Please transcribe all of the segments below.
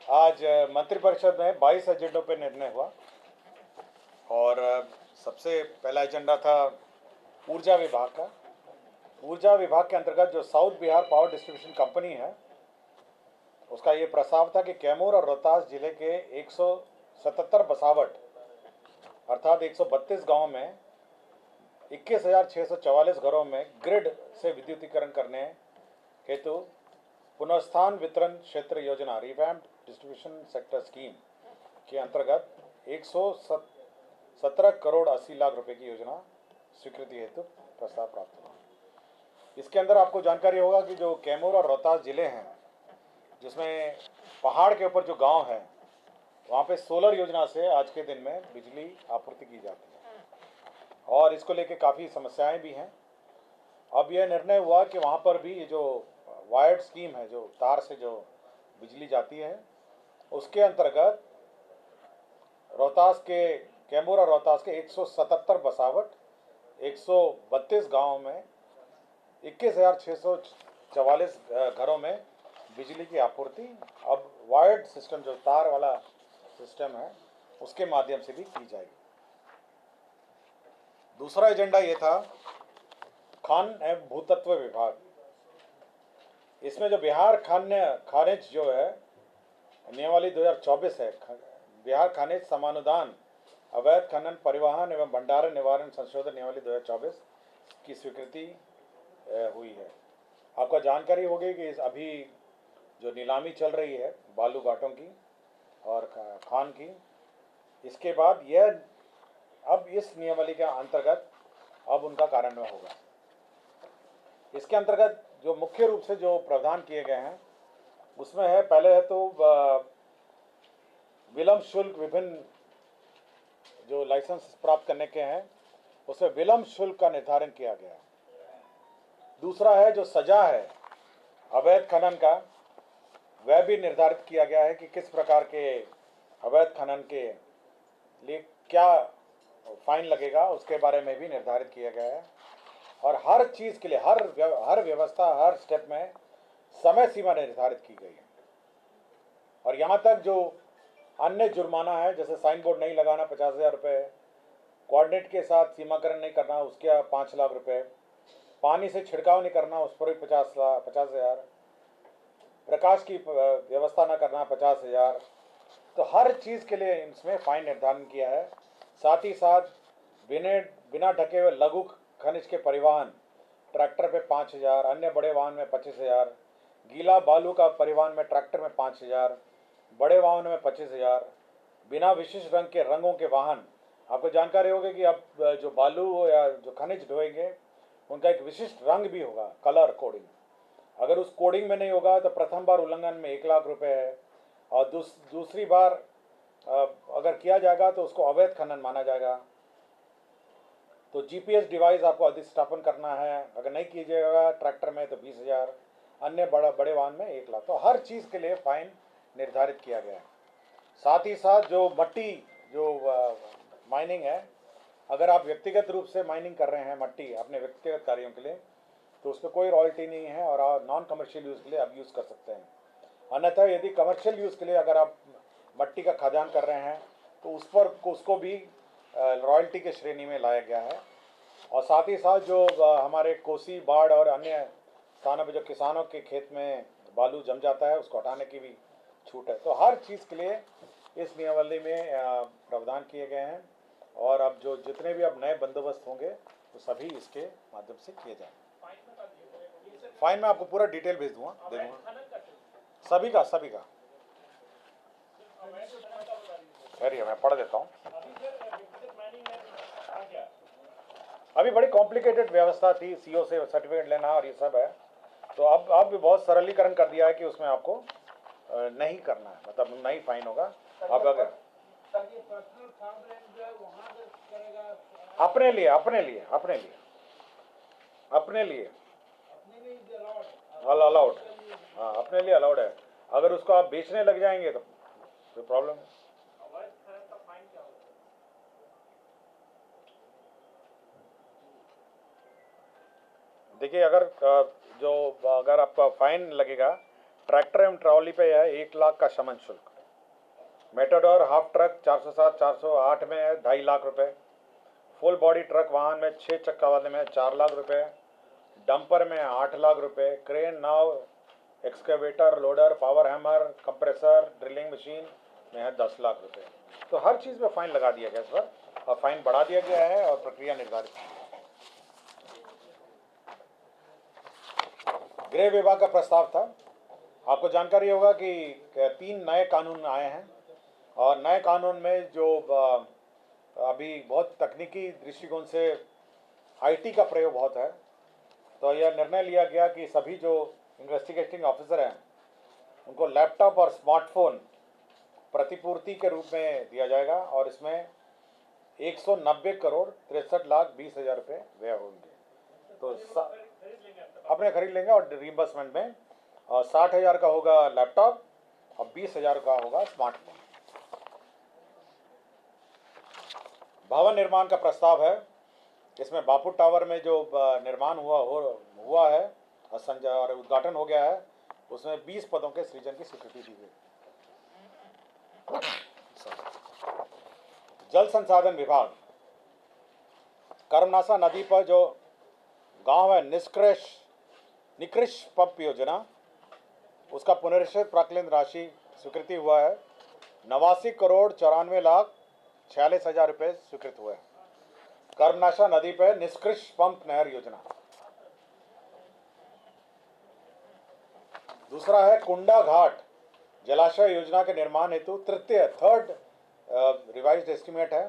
आज मंत्रिपरिषद में 22 एजेंडों पर निर्णय हुआ और सबसे पहला एजेंडा था ऊर्जा विभाग का। ऊर्जा विभाग के अंतर्गत जो south Bihar power distribution company है, उसका ये प्रस्ताव था कि कैमूर और रोहतास जिले के 177 बसावट अर्थात 132 गांव में 21,644 घरों में ग्रिड से विद्युतीकरण करने हेतु पुनर्स्थान वितरण क्षेत्र योजना रिवैम्प्ड डिस्ट्रीब्यूशन सेक्टर स्कीम के अंतर्गत 117 करोड़ 80 लाख रुपए की योजना स्वीकृति हेतु प्रस्ताव प्राप्त हुआ। इसके अंदर आपको जानकारी होगा कि जो कैमूर और रोहतास जिले हैं, जिसमें पहाड़ के ऊपर जो गांव है, वहाँ पे सोलर योजना से आज के दिन में बिजली आपूर्ति की जाती है और इसको लेके काफ़ी समस्याएं भी हैं। अब यह निर्णय हुआ कि वहाँ पर भी ये जो वायर्ड स्कीम है, जो तार से जो बिजली जाती है, उसके अंतर्गत रोहतास के कैमूर और रोहतास के 177 बसावट 132 गाँव में 21,644 घरों में बिजली की आपूर्ति अब वायर्ड सिस्टम, जो तार वाला सिस्टम है, उसके माध्यम से भी की जाएगी। दूसरा एजेंडा ये था खान एवं भूतत्व विभाग। इसमें जो बिहार खानिज जो है नियमावली 2024 है, बिहार खानिज समानुदान अवैध खनन परिवहन एवं भंडारण निवारण संशोधन नियमावली 2024 की स्वीकृति हुई है। आपको जानकारी होगी कि अभी जो नीलामी चल रही है बालू घाटों की और खान की, इसके बाद यह अब इस नियमावली के अंतर्गत अब उनका कार्यान्वयन होगा। इसके अंतर्गत जो मुख्य रूप से जो प्रावधान किए गए हैं उसमें है, पहले है तो विलंब शुल्क, विभिन्न जो लाइसेंस प्राप्त करने के हैं उसमें विलंब शुल्क का निर्धारण किया गया है। दूसरा है जो सजा है अवैध खनन का, वह भी निर्धारित किया गया है कि किस प्रकार के अवैध खनन के लिए क्या फाइन लगेगा, उसके बारे में भी निर्धारित किया गया है। और हर चीज़ के लिए हर व्यवस्था, हर स्टेप में समय सीमा निर्धारित की गई है। और यहाँ तक जो अन्य जुर्माना है, जैसे साइन बोर्ड नहीं लगाना 50,000 रुपये, कोऑर्डिनेट के साथ सीमाकरण नहीं करना उसके 5 लाख रुपये, पानी से छिड़काव नहीं करना उस पर भी 50,000, प्रकाश की व्यवस्था न करना 50,000। तो हर चीज़ के लिए इसमें फाइन निर्धारण किया है। साथ ही साथ बिना ढके हुए लघु खनिज के परिवहन, ट्रैक्टर पे 5,000, अन्य बड़े वाहन में 25,000, गीला बालू का परिवहन में ट्रैक्टर में 5,000, बड़े वाहन में 25,000, बिना विशिष्ट रंग के रंगों के वाहन। आपको जानकारी होगी कि अब जो बालू या जो खनिज ढोएंगे उनका एक विशिष्ट रंग भी होगा, कलर कोडिंग। अगर उस कोडिंग में नहीं होगा तो प्रथम बार उल्लंघन में 1 लाख रुपए है और दूसरी बार अगर किया जाएगा तो उसको अवैध खनन माना जाएगा। तो जीपीएस डिवाइस आपको अधिष्ठापन करना है, अगर नहीं कीजिएगा ट्रैक्टर में तो 20,000, अन्य बड़े वाहन में 1 लाख। तो हर चीज़ के लिए फाइन निर्धारित किया गया है। साथ ही साथ जो मट्टी जो माइनिंग है, अगर आप व्यक्तिगत रूप से माइनिंग कर रहे हैं मट्टी अपने व्यक्तिगत कार्यों के लिए, तो उस पर कोई रॉयल्टी नहीं है और आप नॉन कमर्शियल यूज़ के लिए आप यूज़ कर सकते हैं। अन्यथा यदि कमर्शियल यूज़ के लिए अगर आप मट्टी का खदान कर रहे हैं तो उसको भी रॉयल्टी के श्रेणी में लाया गया है। और साथ ही साथ जो हमारे कोसी, बाढ़ और अन्य स्थानों पर जो किसानों के खेत में बालू जम जाता है उसको हटाने की भी छूट है। तो हर चीज़ के लिए इस नियमावली में प्रावधान किए गए हैं और अब जो जितने भी अब नए बंदोबस्त होंगे तो सभी इसके माध्यम से किए जाएंगे। फाइन में आपको पूरा डिटेल भेज दूंगा, दे दूंगा सभी का। खैर मैं पढ़ देता हूँ। अभी बड़ी कॉम्प्लिकेटेड व्यवस्था थी, सीओ से सर्टिफिकेट लेना और ये सब है, तो अब भी बहुत सरलीकरण कर दिया है कि उसमें आपको नहीं करना है, मतलब नहीं फाइन होगा। अब अगर अपने लिए अलाउड, हाँ अपने लिए अलाउड है। अगर उसको आप बेचने लग जाएंगे तो कोई प्रॉब्लम है। देखिए, अगर आपका फाइन लगेगा ट्रैक्टर एवं ट्रॉली पे है 1 लाख का शमन शुल्क, मेटाडोर हाफ ट्रक 407 408 में है 2.5 लाख रुपए। फुल बॉडी ट्रक वाहन में 6 चक्का वाले में 4 लाख रुपए। डंपर में 8 लाख रुपए। क्रेन, नाव, excavator, loader, power hammer, compressor, drilling machine में है 10 लाख रुपए। तो हर चीज़ में फाइन लगा दिया गया इस पर, और फाइन बढ़ा दिया गया है और प्रक्रिया निर्धारित की। गृह विभाग का प्रस्ताव था। आपको जानकारी होगा कि 3 नए कानून आए हैं, और नए कानून में जो अभी बहुत तकनीकी दृष्टिकोण से आईटी का प्रयोग बहुत है, तो यह निर्णय लिया गया कि सभी जो इन्वेस्टिगेटिंग ऑफिसर हैं उनको लैपटॉप और स्मार्टफोन प्रतिपूर्ति के रूप में दिया जाएगा, और इसमें 190 करोड़ 63 लाख 20 हजार रुपये व्यय होंगे। तो अपने खरीद लेंगे, और रिइंबर्समेंट में 60 हजार का होगा लैपटॉप और 20 हजार का होगा स्मार्टफोन। भवन निर्माण का प्रस्ताव है। इसमें बापू टावर में जो निर्माण हुआ है और उद्घाटन हो गया है, उसमें 20 पदों के सृजन की स्वीकृति दी गई। जल संसाधन विभाग कर्मनासा नदी पर जो गांव है निकृष पंप योजना, उसका पुनरीक्षित प्राक्कलन राशि स्वीकृति हुआ है। 89 करोड़ 94 लाख 46 हजार रुपये स्वीकृत हुए हैं कर्मनाशा नदी पर निष्कृष पंप नहर योजना। दूसरा है कुंडा घाट जलाशय योजना के निर्माण हेतु थर्ड रिवाइज्ड एस्टिमेट है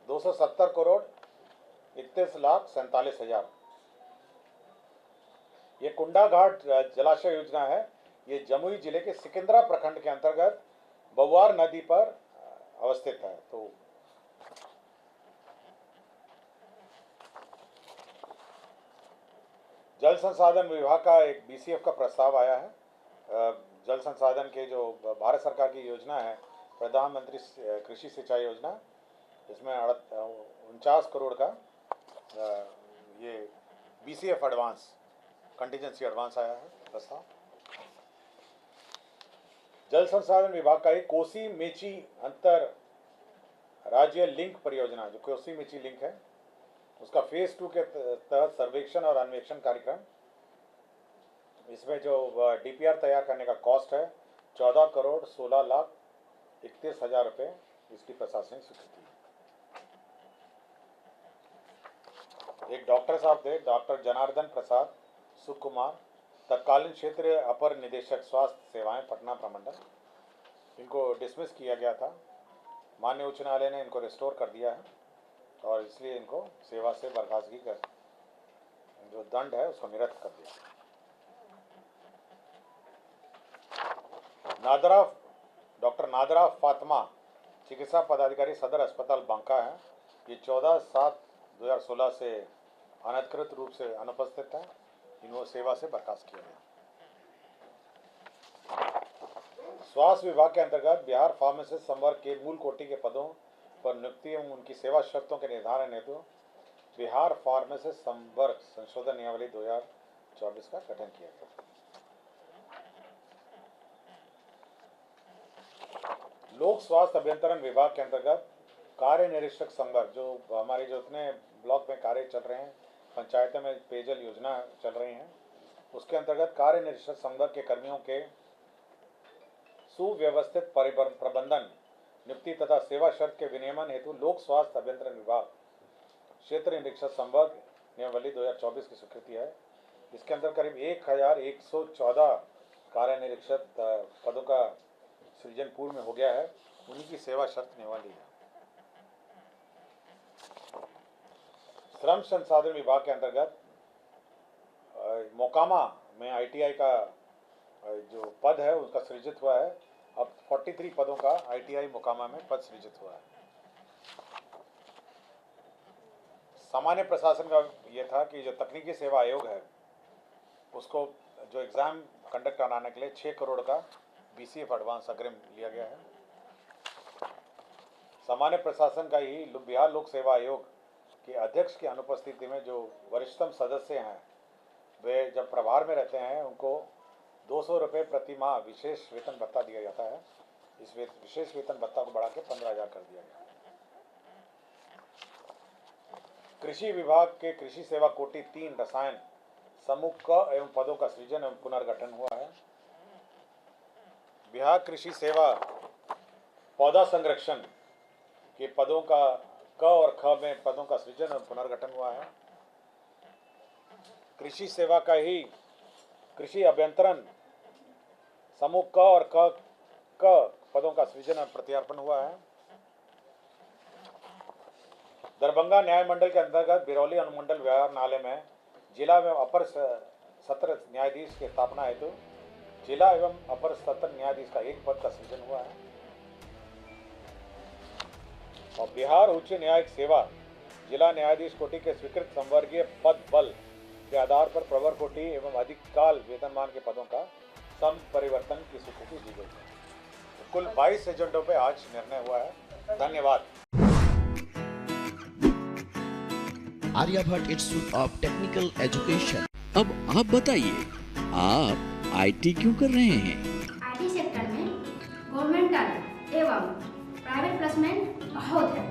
270 करोड़ 31 लाख 47 हजार। ये कुंडा घाट जलाशय योजना है, ये जमुई जिले के सिकंदरा प्रखंड के अंतर्गत बवार नदी पर अवस्थित है। तो जल संसाधन विभाग का एक बीसीएफ का प्रस्ताव आया है। जल संसाधन के जो भारत सरकार की योजना है प्रधानमंत्री कृषि सिंचाई योजना, इसमें 49 करोड़ का ये बीसीएफ एडवांस कंटीजेंसी एडवांस आया है प्रस्ताव। जल संसाधन विभाग का एक कोसी मेची अंतर राज्य लिंक परियोजना, जो कोसी मेची लिंक है, उसका फेज 2 के तहत सर्वेक्षण और अन्वेषण कार्यक्रम, इसमें जो डीपीआर तैयार करने का कॉस्ट है 14 करोड़ 16 लाख 31 हजार रुपये, इसकी प्रशासनिक स्वीकृति। एक डॉक्टर साहब थे, डॉक्टर जनार्दन प्रसाद सुकुमार, तत्कालीन क्षेत्र अपर निदेशक स्वास्थ्य सेवाएं पटना प्रमंडल, इनको डिसमिस किया गया था। माननीय उच्च न्यायालय ने इनको रिस्टोर कर दिया है, और इसलिए इनको सेवा से बर्खास्तगी कर जो दंड है उसको निरस्त कर दिया। डॉक्टर नादरा फातिमा चिकित्सा पदाधिकारी सदर अस्पताल बांका है। ये 14/7/2016 से अनधिकृत रूप से अनुपस्थित है, इनको सेवा से बर्खास्त किया गया। स्वास्थ्य विभाग के अंतर्गत बिहार फार्मासिस्ट संवर्ग के मूल कोटि के पदों पर नियुक्ति एवं उनकी सेवा शर्तों के निर्धारण हेतु बिहार फार्मासिस्ट संवर्ग संशोधन नियमावली 2024 का गठन किया गया। लोक स्वास्थ्य अभियंत्रण विभाग के अंतर्गत कार्य निरीक्षक संवर्ग, जो हमारे जो इतने ब्लॉक में कार्य चल रहे हैं, पंचायतों में पेयजल योजना चल रही हैं, उसके अंतर्गत कार्य निरीक्षक संवर्ग के कर्मियों के सुव्यवस्थित प्रबंधन, नियुक्ति तथा सेवा शर्त के विनियमन हेतु लोक स्वास्थ्य अभियंत्रण विभाग क्षेत्र निरीक्षक संवर्ग नियमावली 2024 की स्वीकृति है। इसके अंदर करीब 1114 कार्य निरीक्षक पदों का सृजन पूर्व में हो गया है, उन्हीं की सेवा शर्त नियमावली है। श्रम संसाधन विभाग के अंतर्गत मोकामा में आईटीआई का जो पद है उसका सृजित हुआ है। अब 43 पदों का आईटीआई मोकामा में पद सृजित हुआ है। सामान्य प्रशासन का ये था कि जो तकनीकी सेवा आयोग है उसको जो एग्ज़ाम कंडक्ट कराने के लिए 6 करोड़ का बीसीएफ एडवांस अग्रिम लिया गया है। सामान्य प्रशासन का ही बिहार लोक सेवा आयोग के अध्यक्ष की अनुपस्थिति में जो वरिष्ठतम सदस्य हैं वे जब प्रभार में रहते हैं, उनको 200 रुपये प्रति माह विशेष वेतन भत्ता दिया जाता है। इस विशेष वेतन भत्ता को बढ़ा के 15,000 कर दिया गया। कृषि विभाग के कृषि सेवा कोटि 3 रसायन समूह क एवं पदों का सृजन एवं पुनर्गठन हुआ है। बिहार कृषि सेवा पौधा संरक्षण के पदों का क और ख में पदों का सृजन एवं पुनर्गठन हुआ है। कृषि सेवा का ही कृषि अभियंत्रण समूह क और क पदों का सृजन एवं प्रत्यार्पण हुआ है। दरभंगा न्याय मंडल के अंतर्गत बिरौली अनुमंडल व्यवहार न्यायालय में जिला एवं अपर सत्र न्यायाधीश की स्थापना हेतु जिला एवं अपर सत्र न्यायाधीश का एक पद का सृजन हुआ है। और बिहार उच्च न्यायिक सेवा जिला न्यायाधीश कोटि के स्वीकृत संवर्गीय पद बल के आधार पर प्रवर कोटि एवं अधिक काल वेतनमान के पदों का सम परिवर्तन की स्वीकृति दी गई है। तो कुल 22 एजेंडों पे आज निर्णय हुआ है। धन्यवाद। Aryabhatta institute of technical education. अब आप बताइए, आप आईटी क्यों कर रहे हैं? आईटी सेक्टर में गवर्नमेंटल एवं प्राइवेट प्लेसमेंट बहुत है।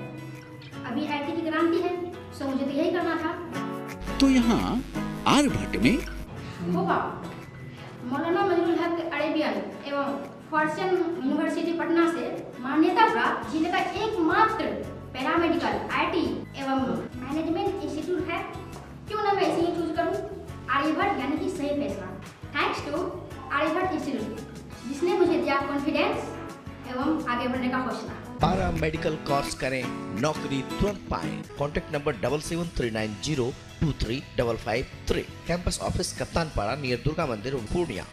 अभी आईटी की क्रांति है, सो मुझे तो यही करना था। तो यहाँ आर्यभट्ट में होगा मौलाना मजरूल हक अरेबियन एवं फॉर्च्यून यूनिवर्सिटी पटना से मान्यता प्राप्त जिले का एकमात्र पैरामेडिकल आईटी एवं मैनेजमेंट इंस्टीट्यूट है। क्यों ना मैं इसे ही चूज करूं? आर्यभट्ट यानी कि सही फैसला। थैंक्स टू आर्यभट्ट इंस्टीट्यूट जिसने मुझे दिया कॉन्फिडेंस एवं आगे बढ़ने का हौसला। पारा मेडिकल कोर्स करें, नौकरी तुरंत पाएं। Contact number 7739023553। Campus office Kaptanpara near Durga मंदिर पूर्णिया।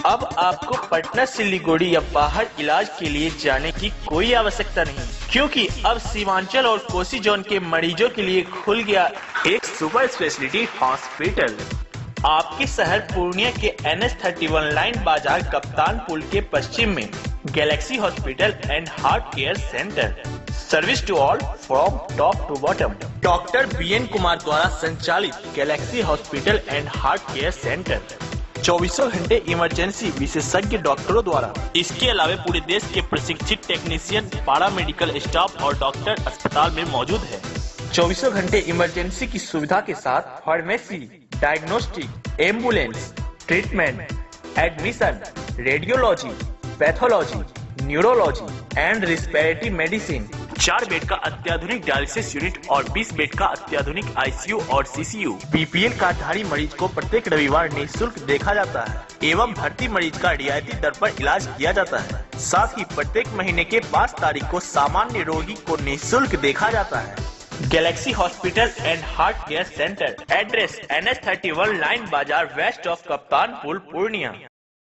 अब आपको पटना सिलीगुड़ी या बाहर इलाज के लिए जाने की कोई आवश्यकता नहीं, क्योंकि अब सीमांचल और कोसी जोन के मरीजों के लिए खुल गया एक सुपर स्पेशलिटी हॉस्पिटल। आपके शहर पूर्णिया के NH31 लाइन बाजार कप्तान पुल के पश्चिम में Galaxy hospital and heart care centre. Service to all from top to bottom. Doctor BN Kumar द्वारा संचालित Galaxy hospital and heart care centre 24 घंटे इमरजेंसी विशेषज्ञ डॉक्टरों द्वारा। इसके अलावा पूरे देश के प्रशिक्षित टेक्नीशियन, पारा मेडिकल स्टाफ और डॉक्टर अस्पताल में मौजूद है। 24 घंटे इमरजेंसी की सुविधा के साथ pharmacy, diagnostic, ambulance, treatment, admission, radiology, pathology, neurology and respiratory medicine. 4 bed का अत्याधुनिक डायलिसिस यूनिट और 20 बेड का अत्याधुनिक ICU और CCU। BPL कार्डधारी मरीज को प्रत्येक रविवार निःशुल्क देखा जाता है एवं भर्ती मरीज का रियायती दर पर इलाज किया जाता है। साथ ही प्रत्येक महीने के 5 तारीख को सामान्य रोगी को निःशुल्क देखा जाता है। Galaxy hospital and heart care centre. Address NH31 line बाजार वेस्ट ऑफ कप्तान पुल पूर्णिया।